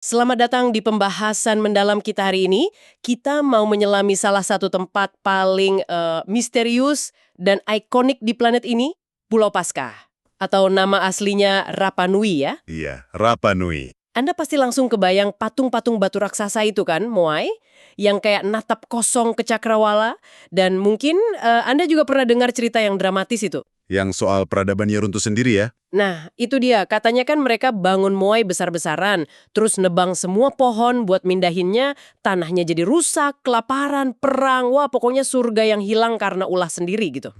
Selamat datang di pembahasan mendalam kita hari ini. Kita mau menyelami salah satu tempat paling misterius dan ikonik di planet ini, Pulau Paskah. Atau nama aslinya Rapa Nui ya. Iya, Rapa Nui. Anda pasti langsung kebayang patung-patung batu raksasa itu kan, Moai? Yang kayak natap kosong ke cakrawala. Dan mungkin Anda juga pernah dengar cerita yang dramatis itu. Yang soal peradabannya runtuh sendiri ya. Nah, itu dia. Katanya kan mereka bangun Moai besar-besaran, terus nebang semua pohon buat mindahinnya, tanahnya jadi rusak, kelaparan, perang, wah pokoknya surga yang hilang karena ulah sendiri gitu.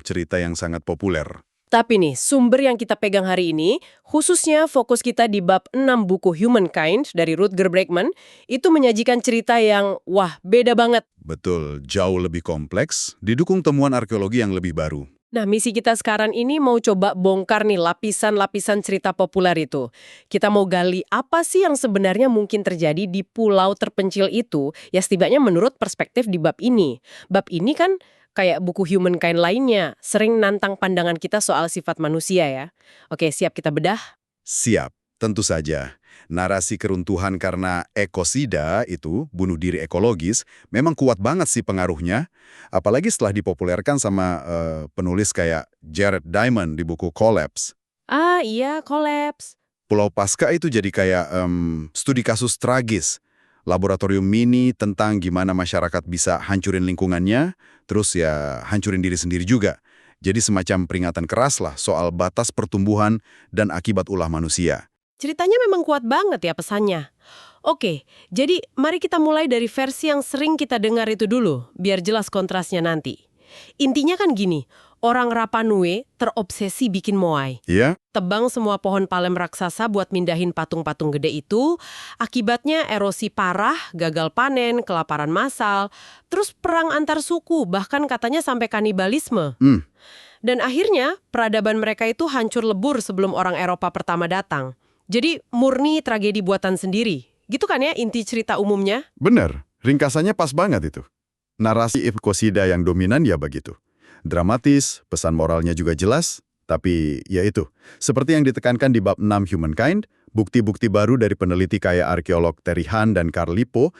Cerita yang sangat populer. Tapi nih, sumber yang kita pegang hari ini, khususnya fokus kita di bab 6 buku Humankind dari Rutger Bregman, itu menyajikan cerita yang, wah, beda banget. Betul, jauh lebih kompleks, didukung temuan arkeologi yang lebih baru. Nah, misi kita sekarang ini mau coba bongkar nih lapisan-lapisan cerita populer itu. Kita mau gali apa sih yang sebenarnya mungkin terjadi di pulau terpencil itu, ya setidaknya menurut perspektif di bab ini. Bab ini kan kayak buku Humankind lainnya, sering nantang pandangan kita soal sifat manusia ya. Oke, siap kita bedah? Siap, tentu saja. Narasi keruntuhan karena ekosida itu, bunuh diri ekologis, memang kuat banget sih pengaruhnya. Apalagi setelah dipopulerkan sama penulis kayak Jared Diamond di buku Collapse. Ah, iya, kolaps. Pulau Paskah itu jadi kayak studi kasus tragis. Laboratorium mini tentang gimana masyarakat bisa hancurin lingkungannya, terus ya hancurin diri sendiri juga. Jadi semacam peringatan keras lah soal batas pertumbuhan dan akibat ulah manusia. Ceritanya memang kuat banget ya pesannya. Oke, jadi mari kita mulai dari versi yang sering kita dengar itu dulu, biar jelas kontrasnya nanti. Intinya kan gini, orang Rapa Nui terobsesi bikin moai. Iya? Tebang semua pohon palem raksasa buat mindahin patung-patung gede itu, akibatnya erosi parah, gagal panen, kelaparan massal, terus perang antar suku, bahkan katanya sampai kanibalisme. Dan akhirnya, peradaban mereka itu hancur lebur sebelum orang Eropa pertama datang. Jadi murni tragedi buatan sendiri. Gitu kan ya inti cerita umumnya? Bener, ringkasannya pas banget itu. Narasi ekosida yang dominan ya begitu. Dramatis, pesan moralnya juga jelas, tapi ya itu. Seperti yang ditekankan di bab 6 Humankind, bukti-bukti baru dari peneliti kayak arkeolog Terry Han dan Carl Lippo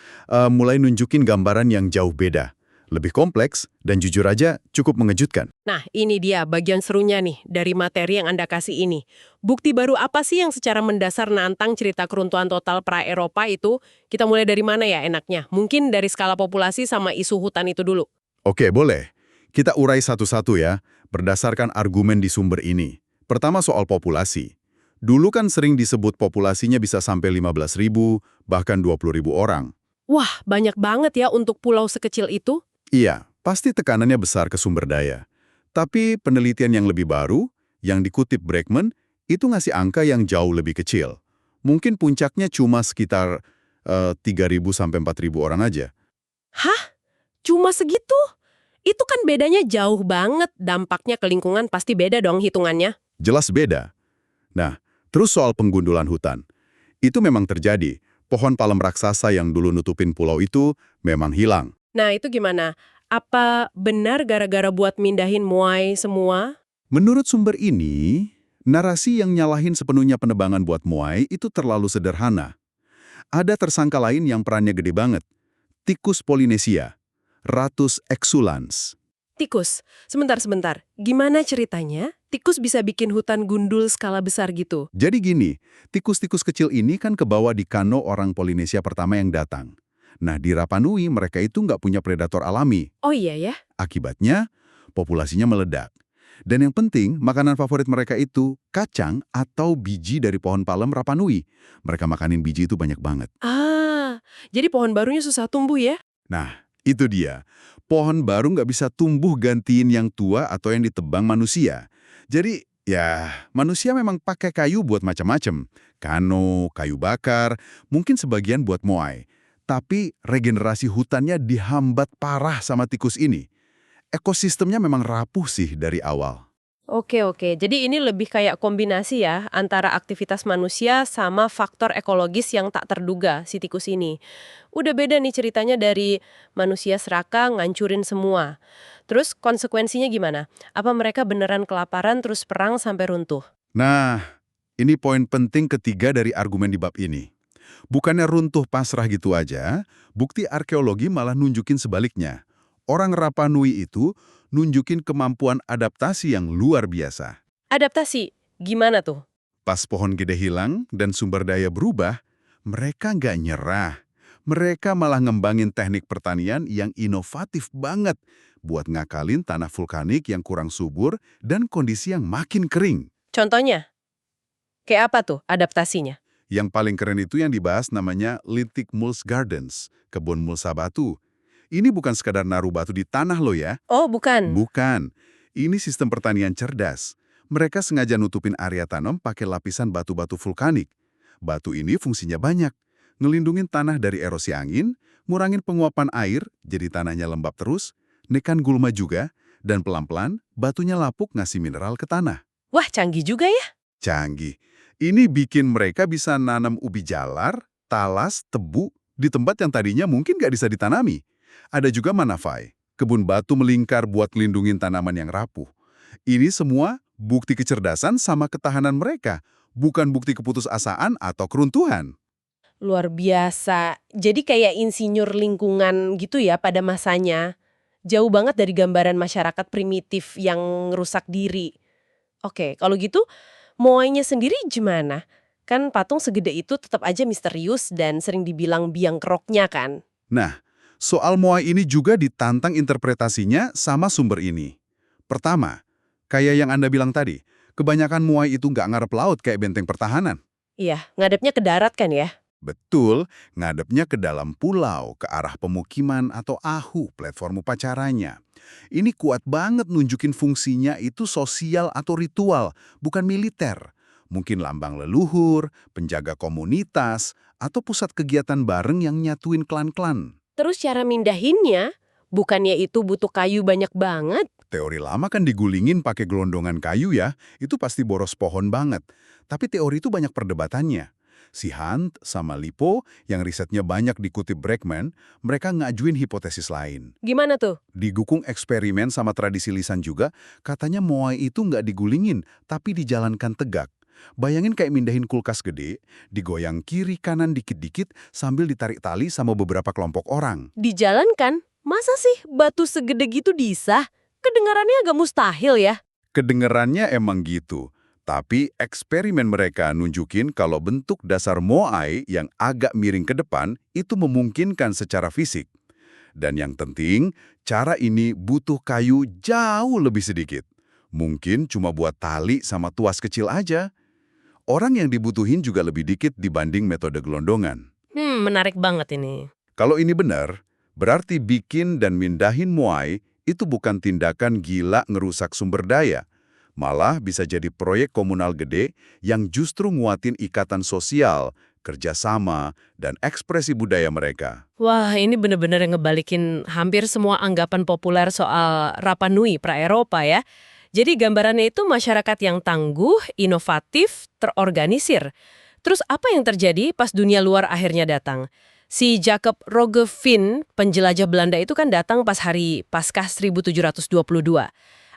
mulai nunjukin gambaran yang jauh beda. Lebih kompleks dan jujur aja cukup mengejutkan. Nah, ini dia bagian serunya nih dari materi yang Anda kasih ini. Bukti baru apa sih yang secara mendasar nantang cerita keruntuhan total pra-Eropa itu? Kita mulai dari mana ya enaknya? Mungkin dari skala populasi sama isu hutan itu dulu. Oke, boleh. Kita urai satu-satu ya, berdasarkan argumen di sumber ini. Pertama soal populasi. Dulu kan sering disebut populasinya bisa sampai 15.000, bahkan 20.000 orang. Wah, banyak banget ya untuk pulau sekecil itu. Iya, pasti tekanannya besar ke sumber daya. Tapi penelitian yang lebih baru, yang dikutip Bregman, itu ngasih angka yang jauh lebih kecil. Mungkin puncaknya cuma sekitar 3.000 sampai 4.000 orang aja. Hah? Cuma segitu? Itu kan bedanya jauh banget. Dampaknya ke lingkungan pasti beda dong hitungannya. Jelas beda. Nah, terus soal penggundulan hutan. Itu memang terjadi. Pohon palem raksasa yang dulu nutupin pulau itu memang hilang. Nah, itu gimana? Apa benar gara-gara buat mindahin Moai semua? Menurut sumber ini, narasi yang nyalahin sepenuhnya penebangan buat Moai itu terlalu sederhana. Ada tersangka lain yang perannya gede banget. Tikus Polinesia, Ratus exulans. Tikus. Sebentar. Gimana ceritanya? Tikus bisa bikin hutan gundul skala besar gitu? Jadi gini, tikus-tikus kecil ini kan kebawa di kano orang Polinesia pertama yang datang. Nah, di Rapa Nui mereka itu nggak punya predator alami. Oh iya ya? Akibatnya, populasinya meledak. Dan yang penting, makanan favorit mereka itu kacang atau biji dari pohon palem Rapa Nui. Mereka makanin biji itu banyak banget. Ah, jadi pohon barunya susah tumbuh ya? Nah, itu dia. Pohon baru nggak bisa tumbuh gantiin yang tua atau yang ditebang manusia. Jadi, ya, manusia memang pakai kayu buat macam-macam. Kano, kayu bakar, mungkin sebagian buat moai. Tapi regenerasi hutannya dihambat parah sama tikus ini. Ekosistemnya memang rapuh sih dari awal. Oke. Jadi ini lebih kayak kombinasi ya antara aktivitas manusia sama faktor ekologis yang tak terduga si tikus ini. Udah beda nih ceritanya dari manusia serakah ngancurin semua. Terus konsekuensinya gimana? Apa mereka beneran kelaparan terus perang sampai runtuh? Nah, ini poin penting ketiga dari argumen di bab ini. Bukannya runtuh pasrah gitu aja, bukti arkeologi malah nunjukin sebaliknya. Orang Rapa Nui itu nunjukin kemampuan adaptasi yang luar biasa. Adaptasi, gimana tuh? Pas pohon gede hilang dan sumber daya berubah, mereka nggak nyerah. Mereka malah ngembangin teknik pertanian yang inovatif banget buat ngakalin tanah vulkanik yang kurang subur dan kondisi yang makin kering. Contohnya, kayak apa tuh adaptasinya? Yang paling keren itu yang dibahas namanya Lintic Mulch Gardens, kebun mulsa batu. Ini bukan sekadar naruh batu di tanah loh ya. Oh, bukan. Bukan. Ini sistem pertanian cerdas. Mereka sengaja nutupin area tanam pakai lapisan batu-batu vulkanik. Batu ini fungsinya banyak. Ngelindungin tanah dari erosi angin, ngurangin penguapan air, jadi tanahnya lembab terus, nekan gulma juga, dan pelan-pelan batunya lapuk ngasih mineral ke tanah. Wah, canggih juga ya. Canggih. Ini bikin mereka bisa nanam ubi jalar, talas, tebu, di tempat yang tadinya mungkin nggak bisa ditanami. Ada juga manafai, kebun batu melingkar buat lindungin tanaman yang rapuh. Ini semua bukti kecerdasan sama ketahanan mereka, bukan bukti keputusasaan atau keruntuhan. Luar biasa. Jadi kayak insinyur lingkungan gitu ya pada masanya. Jauh banget dari gambaran masyarakat primitif yang rusak diri. Oke, kalau gitu, Moai-nya sendiri gimana? Kan patung segede itu tetap aja misterius dan sering dibilang biang keroknya kan? Nah, soal Moai ini juga ditantang interpretasinya sama sumber ini. Pertama, kayak yang Anda bilang tadi, kebanyakan Moai itu nggak ngarep laut kayak benteng pertahanan. Iya, ngadepnya ke darat kan ya? Betul, ngadepnya ke dalam pulau, ke arah pemukiman atau ahu, platform upacaranya. Ini kuat banget nunjukin fungsinya itu sosial atau ritual, bukan militer. Mungkin lambang leluhur, penjaga komunitas, atau pusat kegiatan bareng yang nyatuin klan-klan. Terus cara mindahinnya, bukannya itu butuh kayu banyak banget? Teori lama kan digulingin pakai gelondongan kayu ya, itu pasti boros pohon banget. Tapi teori itu banyak perdebatannya. Si Hunt sama Lipo yang risetnya banyak dikutip Bregman, mereka ngajuin hipotesis lain. Gimana tuh? Digukung eksperimen sama tradisi lisan juga, katanya Moai itu nggak digulingin, tapi dijalankan tegak. Bayangin kayak mindahin kulkas gede, digoyang kiri kanan dikit-dikit sambil ditarik tali sama beberapa kelompok orang. Dijalankan? Masa sih batu segede gitu disah? Kedengarannya agak mustahil ya. Kedengerannya emang gitu. Tapi eksperimen mereka nunjukin kalau bentuk dasar Moai yang agak miring ke depan itu memungkinkan secara fisik. Dan yang penting, cara ini butuh kayu jauh lebih sedikit. Mungkin cuma buat tali sama tuas kecil aja. Orang yang dibutuhin juga lebih dikit dibanding metode gelondongan. Menarik banget ini. Kalau ini benar, berarti bikin dan mindahin Moai itu bukan tindakan gila ngerusak sumber daya. Malah bisa jadi proyek komunal gede yang justru nguatin ikatan sosial, kerjasama, dan ekspresi budaya mereka. Wah, ini bener-bener ngebalikin hampir semua anggapan populer soal Rapa Nui pra-Eropa ya. Jadi gambarannya itu masyarakat yang tangguh, inovatif, terorganisir. Terus apa yang terjadi pas dunia luar akhirnya datang? Si Jacob Roggeveen, penjelajah Belanda itu kan datang pas hari Paskah 1722.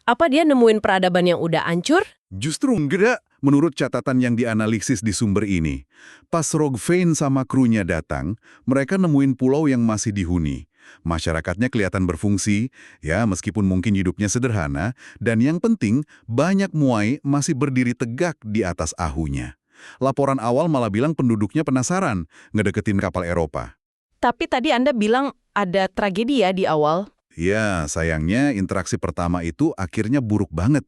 Apa dia nemuin peradaban yang udah hancur? Justru enggak, menurut catatan yang dianalisis di sumber ini. Pas Roggeveen sama krunya datang, mereka nemuin pulau yang masih dihuni. Masyarakatnya kelihatan berfungsi, ya meskipun mungkin hidupnya sederhana, dan yang penting, banyak Moai masih berdiri tegak di atas ahunya. Laporan awal malah bilang penduduknya penasaran, ngedeketin kapal Eropa. Tapi tadi Anda bilang ada tragedi ya di awal. Ya, sayangnya interaksi pertama itu akhirnya buruk banget.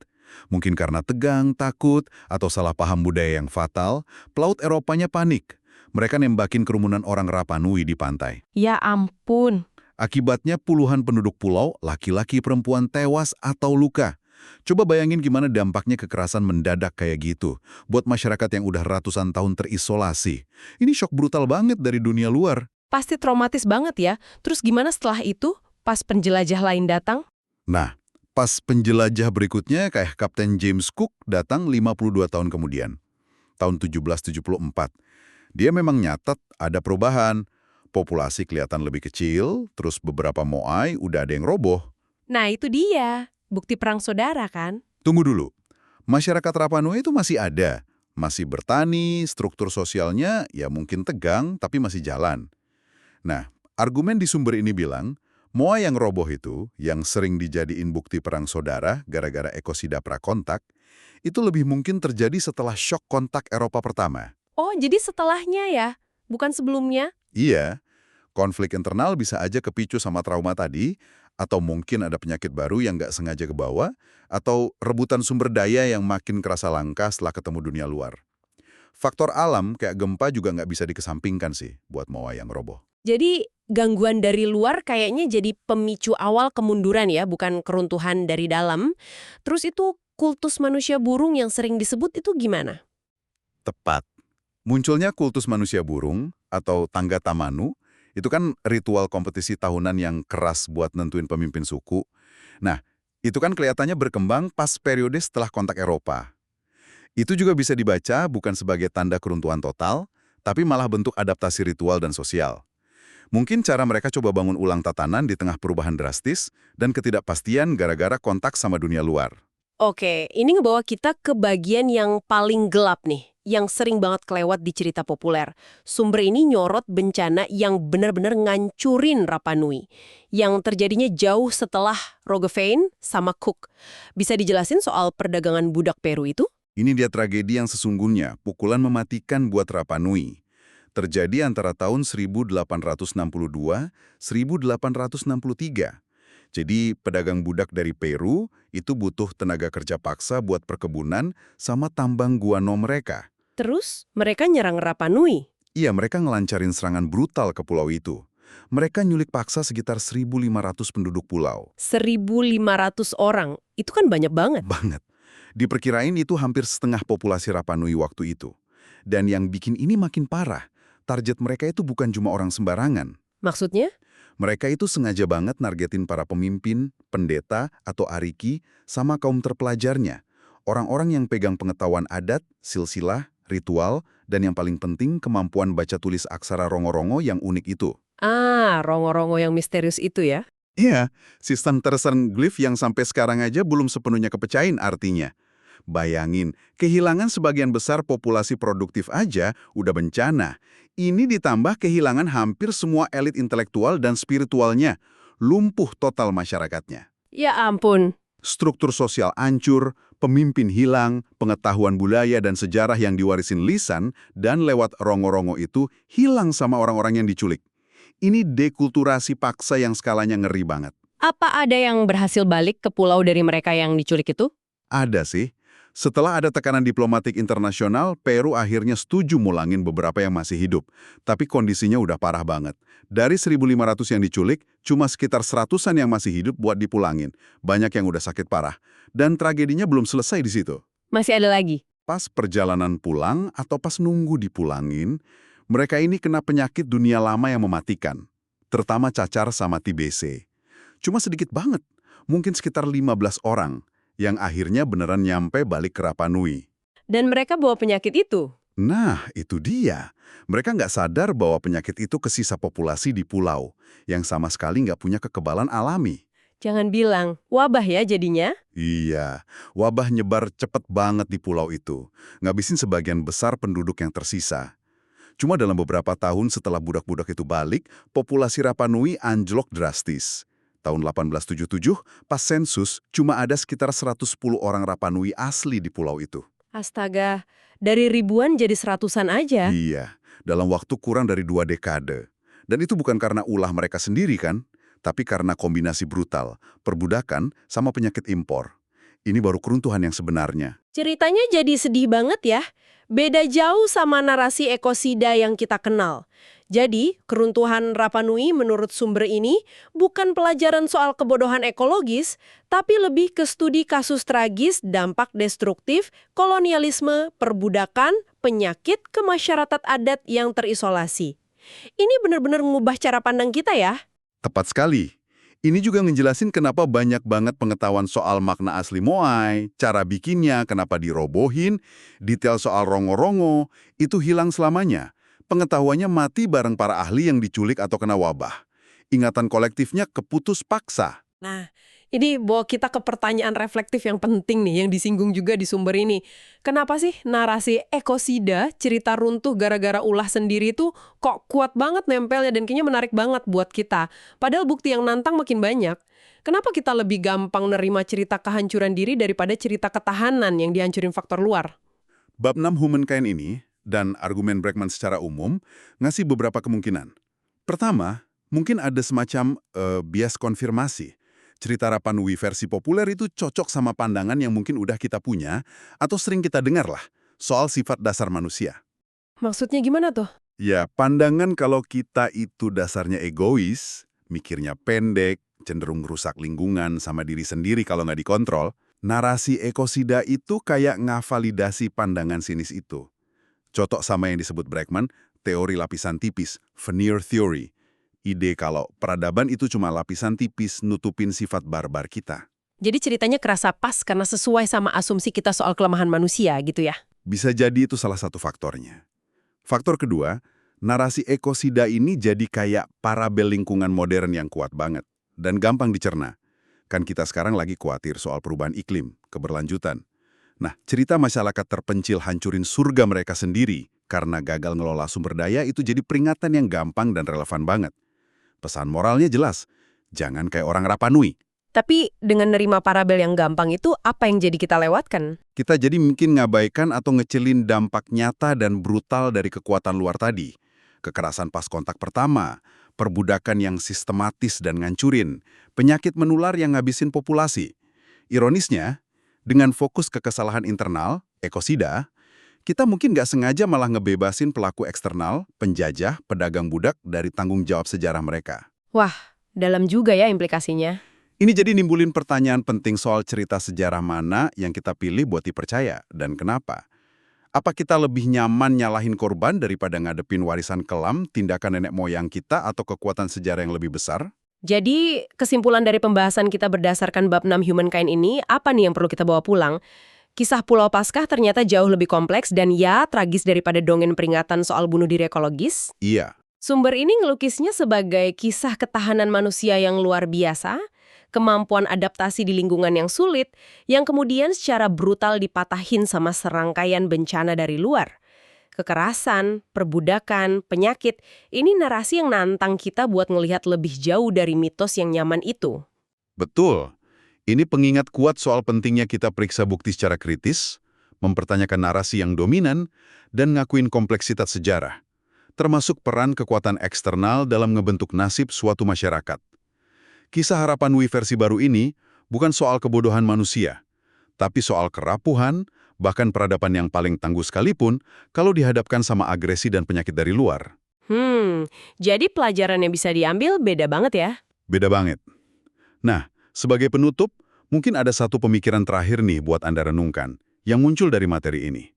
Mungkin karena tegang, takut, atau salah paham budaya yang fatal, pelaut Eropanya panik. Mereka nembakin kerumunan orang Rapa Nui di pantai. Ya ampun. Akibatnya puluhan penduduk pulau, laki-laki perempuan tewas atau luka. Coba bayangin gimana dampaknya kekerasan mendadak kayak gitu, buat masyarakat yang udah ratusan tahun terisolasi. Ini shock brutal banget dari dunia luar. Pasti traumatis banget ya. Terus gimana setelah itu? Pas penjelajah lain datang? Nah, pas penjelajah berikutnya kayak Kapten James Cook datang 52 tahun kemudian, tahun 1774. Dia memang nyatet ada perubahan, populasi kelihatan lebih kecil, terus beberapa Moai udah ada yang roboh. Nah itu dia, bukti perang saudara kan? Tunggu dulu, masyarakat Rapa Nui itu masih ada, Masih bertani, struktur sosialnya ya mungkin tegang, tapi masih jalan. Nah, argumen di sumber ini bilang, Moa yang roboh itu, yang sering dijadiin bukti perang saudara gara-gara ekosida prakontak, itu lebih mungkin terjadi setelah shock kontak Eropa pertama. Oh, jadi setelahnya ya, bukan sebelumnya? Iya, konflik internal bisa aja kepicu sama trauma tadi, atau mungkin ada penyakit baru yang nggak sengaja kebawa, atau rebutan sumber daya yang makin kerasa langka setelah ketemu dunia luar. Faktor alam kayak gempa juga nggak bisa dikesampingkan sih buat Moa yang roboh. Jadi gangguan dari luar kayaknya jadi pemicu awal kemunduran ya, bukan keruntuhan dari dalam. Terus itu kultus manusia burung yang sering disebut itu gimana? Tepat. Munculnya kultus manusia burung atau tangga tamanu, itu kan ritual kompetisi tahunan yang keras buat nentuin pemimpin suku. Nah, itu kan kelihatannya berkembang pas periode setelah kontak Eropa. Itu juga bisa dibaca bukan sebagai tanda keruntuhan total, tapi malah bentuk adaptasi ritual dan sosial. Mungkin cara mereka coba bangun ulang tatanan di tengah perubahan drastis dan ketidakpastian gara-gara kontak sama dunia luar. Oke, ini ngebawa kita ke bagian yang paling gelap nih, yang sering banget kelewat di cerita populer. Sumber ini nyorot bencana yang benar-benar ngancurin Rapa Nui, yang terjadinya jauh setelah Roggeveen sama Cook. Bisa dijelasin soal perdagangan budak Peru itu? Ini dia tragedi yang sesungguhnya, pukulan mematikan buat Rapa Nui. Terjadi antara tahun 1862-1863. Jadi pedagang budak dari Peru itu butuh tenaga kerja paksa buat perkebunan sama tambang guano mereka. Terus mereka nyerang Rapa Nui. Iya, mereka ngelancarin serangan brutal ke pulau itu. Mereka nyulik paksa sekitar 1.500 penduduk pulau. 1.500 orang, itu kan banyak banget. Banget. Diperkirain itu hampir setengah populasi Rapa Nui waktu itu. Dan yang bikin ini makin parah, target mereka itu bukan cuma orang sembarangan. Maksudnya? Mereka itu sengaja banget nargetin para pemimpin, pendeta, atau ariki, sama kaum terpelajarnya. Orang-orang yang pegang pengetahuan adat, silsilah, ritual, dan yang paling penting kemampuan baca tulis aksara rongo-rongo yang unik itu. Ah, rongo-rongo yang misterius itu ya? Iya, sistem tersen glyph yang sampai sekarang aja belum sepenuhnya kepecahin artinya. Bayangin, kehilangan sebagian besar populasi produktif aja udah bencana. Ini ditambah kehilangan hampir semua elit intelektual dan spiritualnya. Lumpuh total masyarakatnya. Ya ampun. Struktur sosial hancur, pemimpin hilang, pengetahuan budaya dan sejarah yang diwarisin lisan dan lewat rongo-rongo itu hilang sama orang-orang yang diculik. Ini dekulturasi paksa yang skalanya ngeri banget. Apa ada yang berhasil balik ke pulau dari mereka yang diculik itu? Ada sih. Setelah ada tekanan diplomatik internasional, Peru akhirnya setuju mulangin beberapa yang masih hidup. Tapi kondisinya udah parah banget. Dari 1.500 yang diculik, cuma sekitar 100-an yang masih hidup buat dipulangin. Banyak yang udah sakit parah. Dan tragedinya belum selesai di situ. Masih ada lagi? Pas perjalanan pulang atau pas nunggu dipulangin, mereka ini kena penyakit dunia lama yang mematikan. Terutama cacar sama TBC. Cuma sedikit banget. Mungkin sekitar 15 orang. Yang akhirnya beneran nyampe balik ke Rapa Nui. Dan mereka bawa penyakit itu? Nah, itu dia. Mereka nggak sadar bahwa penyakit itu ke sisa populasi di pulau, yang sama sekali nggak punya kekebalan alami. Jangan bilang, wabah ya jadinya? Iya, wabah nyebar cepet banget di pulau itu, ngabisin sebagian besar penduduk yang tersisa. Cuma dalam beberapa tahun setelah budak-budak itu balik, populasi Rapa Nui anjlok drastis. Tahun 1877, pas sensus, cuma ada sekitar 110 orang Rapa Nui asli di pulau itu. Astaga, dari ribuan jadi seratusan aja. Iya, dalam waktu kurang dari 2 dekade. Dan itu bukan karena ulah mereka sendiri kan, tapi karena kombinasi brutal, perbudakan, sama penyakit impor. Ini baru keruntuhan yang sebenarnya. Ceritanya jadi sedih banget ya. Beda jauh sama narasi ekosida yang kita kenal. Jadi, keruntuhan Rapa Nui menurut sumber ini bukan pelajaran soal kebodohan ekologis, tapi lebih ke studi kasus tragis, dampak destruktif, kolonialisme, perbudakan, penyakit ke masyarakat adat yang terisolasi. Ini benar-benar mengubah cara pandang kita ya. Tepat sekali. Ini juga ngejelasin kenapa banyak banget pengetahuan soal makna asli Moai, cara bikinnya, kenapa dirobohin, detail soal rongo-rongo, itu hilang selamanya. Pengetahuannya mati bareng para ahli yang diculik atau kena wabah. Ingatan kolektifnya keputus paksa. Nah, Ini bawa kita ke pertanyaan reflektif yang penting nih, yang disinggung juga di sumber ini. Kenapa sih narasi ekosida, cerita runtuh gara-gara ulah sendiri itu kok kuat banget nempelnya dan kayaknya menarik banget buat kita. Padahal bukti yang nantang makin banyak. Kenapa kita lebih gampang nerima cerita kehancuran diri daripada cerita ketahanan yang dihancurin faktor luar? Bab 6 Humankind ini, dan argumen Bregman secara umum, ngasih beberapa kemungkinan. Pertama, mungkin ada semacam bias konfirmasi. Cerita Rapa Nui versi populer itu cocok sama pandangan yang mungkin udah kita punya atau sering kita dengar lah soal sifat dasar manusia. Maksudnya gimana tuh? Ya, pandangan kalau kita itu dasarnya egois, mikirnya pendek, cenderung rusak lingkungan sama diri sendiri kalau nggak dikontrol, narasi ekosida itu kayak ngavalidasi pandangan sinis itu. Cocok sama yang disebut Bregman, teori lapisan tipis, veneer theory. Ide kalau peradaban itu cuma lapisan tipis nutupin sifat barbar kita. Jadi ceritanya kerasa pas karena sesuai sama asumsi kita soal kelemahan manusia gitu ya? Bisa jadi itu salah satu faktornya. Faktor kedua, narasi ekosida ini jadi kayak parabel lingkungan modern yang kuat banget dan gampang dicerna. Kan kita sekarang lagi khawatir soal perubahan iklim, keberlanjutan. Nah, cerita masyarakat terpencil hancurin surga mereka sendiri karena gagal ngelola sumber daya itu jadi peringatan yang gampang dan relevan banget. Pesan moralnya jelas, jangan kayak orang Rapa Nui. Tapi dengan nerima parabel yang gampang itu, apa yang jadi kita lewatkan? Kita jadi mungkin ngabaikan atau ngecelin dampak nyata dan brutal dari kekuatan luar tadi. Kekerasan pas kontak pertama, perbudakan yang sistematis dan ngancurin, penyakit menular yang ngabisin populasi. Ironisnya, dengan fokus ke kesalahan internal, ekosida, kita mungkin nggak sengaja malah ngebebasin pelaku eksternal, penjajah, pedagang budak dari tanggung jawab sejarah mereka. Wah, dalam juga ya implikasinya. Ini jadi nimbulin pertanyaan penting soal cerita sejarah mana yang kita pilih buat dipercaya dan kenapa. Apa kita lebih nyaman nyalahin korban daripada ngadepin warisan kelam, tindakan nenek moyang kita atau kekuatan sejarah yang lebih besar? Jadi, kesimpulan dari pembahasan kita berdasarkan bab 6 Humankind ini, apa nih yang perlu kita bawa pulang? Kisah Pulau Paskah ternyata jauh lebih kompleks dan ya tragis daripada dongeng peringatan soal bunuh diri ekologis. Iya. Sumber ini ngelukisnya sebagai kisah ketahanan manusia yang luar biasa, kemampuan adaptasi di lingkungan yang sulit, yang kemudian secara brutal dipatahin sama serangkaian bencana dari luar. Kekerasan, perbudakan, penyakit, ini narasi yang nantang kita buat ngelihat lebih jauh dari mitos yang nyaman itu. Betul. Ini pengingat kuat soal pentingnya kita periksa bukti secara kritis, mempertanyakan narasi yang dominan, dan ngakuin kompleksitas sejarah, termasuk peran kekuatan eksternal dalam ngebentuk nasib suatu masyarakat. Kisah Rapa Nui versi baru ini bukan soal kebodohan manusia, tapi soal kerapuhan, bahkan peradaban yang paling tangguh sekalipun kalau dihadapkan sama agresi dan penyakit dari luar. Jadi pelajaran yang bisa diambil beda banget ya? Beda banget. Nah, sebagai penutup, mungkin ada satu pemikiran terakhir nih buat Anda renungkan, yang muncul dari materi ini.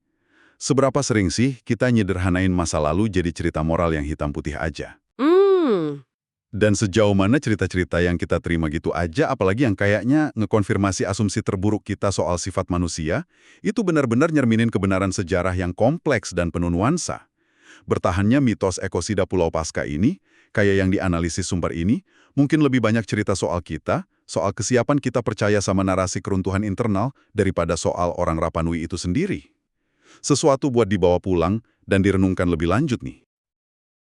Seberapa sering sih kita nyederhanain masa lalu jadi cerita moral yang hitam putih aja? Dan sejauh mana cerita-cerita yang kita terima gitu aja, apalagi yang kayaknya ngekonfirmasi asumsi terburuk kita soal sifat manusia, itu benar-benar nyerminin kebenaran sejarah yang kompleks dan penuh nuansa. Bertahannya mitos ekosida Pulau Paskah ini, kayak yang dianalisis sumber ini, mungkin lebih banyak cerita soal kita, soal kesiapan kita percaya sama narasi keruntuhan internal daripada soal orang Rapa Nui itu sendiri. Sesuatu buat dibawa pulang dan direnungkan lebih lanjut nih.